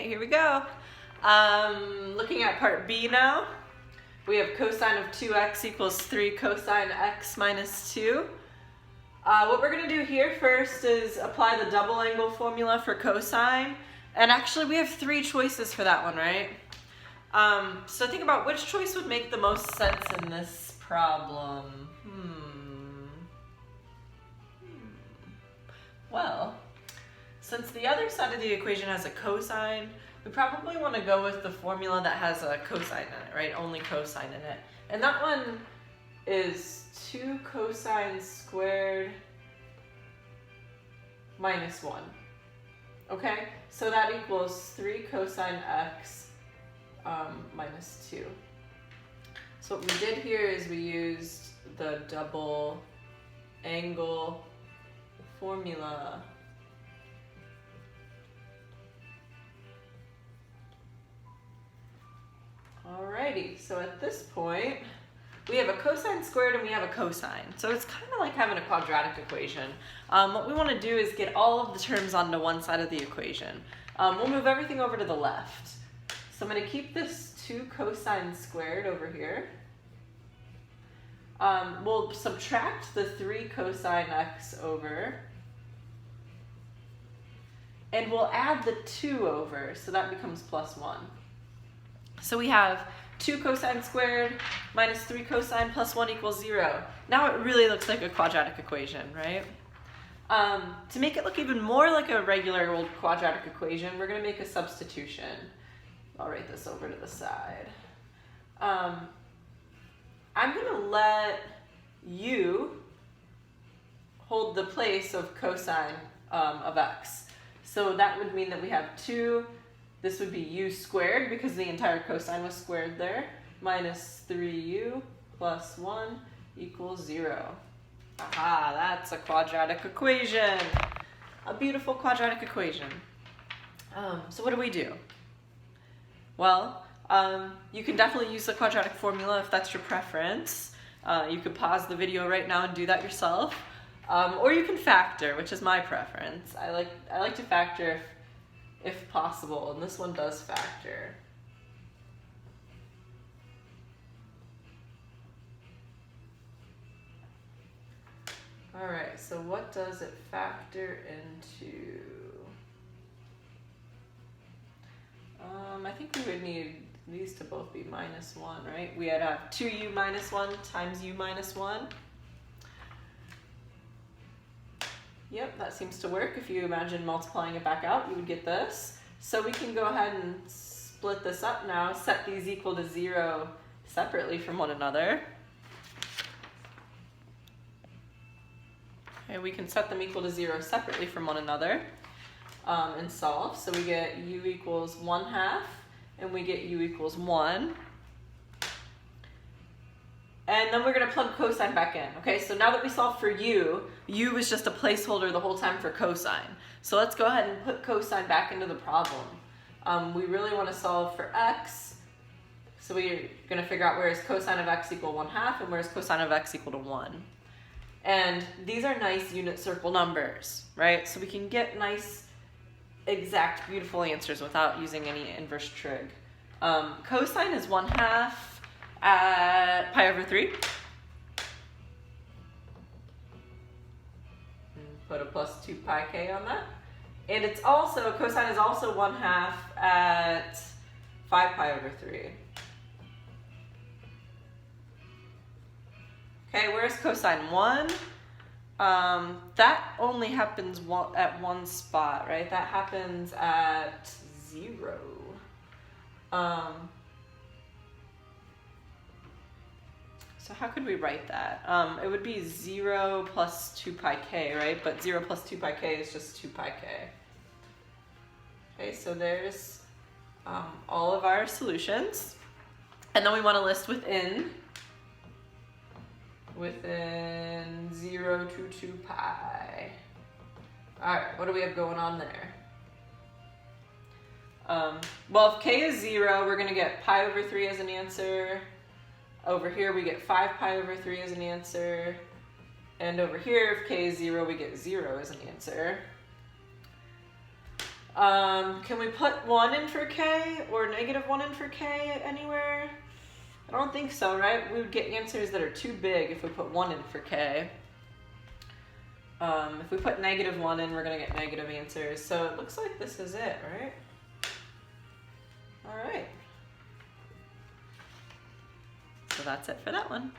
Okay, here we go. Looking at part B now. We have cosine of 2x equals 3 cosine x minus 2. What we're going to do here first is apply the double angle formula for cosine. And actually we have 3 choices for that one, right? So think about which choice would make the most sense in this problem. Well, since the other side of the equation has a cosine, we probably want to go with the formula that has a cosine in it, right? Only cosine in it. And that one is 2 cosine squared minus 1. Okay? So that equals 3 cosine x minus 2. So what we did here is we used the double angle formula. Alrighty, so at this point, we have a cosine squared and we have a cosine. So it's kind of like having a quadratic equation. What we want to do is get all of the terms onto one side of the equation. We'll move everything over to the left. So I'm going to keep this 2 cosine squared over here. We'll subtract the 3 cosine x over. And we'll add the 2 over, so that becomes plus 1. So we have 2 cosine squared minus 3 cosine plus 1 equals 0. Now it really looks like a quadratic equation, right? To make it look even more like a regular old quadratic equation, we're going to make a substitution. I'll write this over to the side. I'm going to let u hold the place of cosine of x. So that would mean that we have 2, this would be u squared because the entire cosine was squared there, minus 3u plus 1 equals 0. Aha, that's a quadratic equation. A beautiful quadratic equation. So what do? Well, you can definitely use the quadratic formula if that's your preference. You could pause the video right now and do that yourself. Or you can factor, which is my preference. I like to factor if possible, and this one does factor. Alright, so what does it factor into? I think we would need these to both be minus 1, right? We had 2u minus 1 times u minus 1. Yep, that seems to work. If you imagine multiplying it back out, you would get this. So we can go ahead and split this up now, set these equal to 0 separately from one another. And we can set them equal to 0 separately from one another and solve. So we get u equals 1/2 and we get u equals 1. And then we're going to plug cosine back in. Okay, so now that we solved for u is just a placeholder the whole time for cosine. So let's go ahead and put cosine back into the problem. We really want to solve for x. So we're going to figure out where is cosine of x equal 1/2 and where is cosine of x equal to 1. And these are nice unit circle numbers, right? So we can get nice, exact, beautiful answers without using any inverse trig. Cosine is 1/2 at pi over 3. Put a plus 2 pi k on that. And it's also, cosine is also 1/2 at 5 pi over 3. Okay, where's cosine 1? That only happens at one spot, right? That happens at 0. So how could we write that? It would be 0 plus 2 pi k, right? But 0 plus 2 pi k is just 2 pi k. Okay, so there's all of our solutions. And then we want to list within 0 to 2 pi. Alright, what do we have going on there? Well, if k is 0, we're going to get pi over 3 as an answer. Over here we get 5 pi over 3 as an answer. And over here, if k is 0, we get 0 as an answer. Can we put 1 in for k or -1 in for k anywhere? I don't think so, right? We would get answers that are too big if we put 1 in for k. If we put -1 in, we're going to get negative answers. So it looks like this is it, right? All right. So that's it for that one.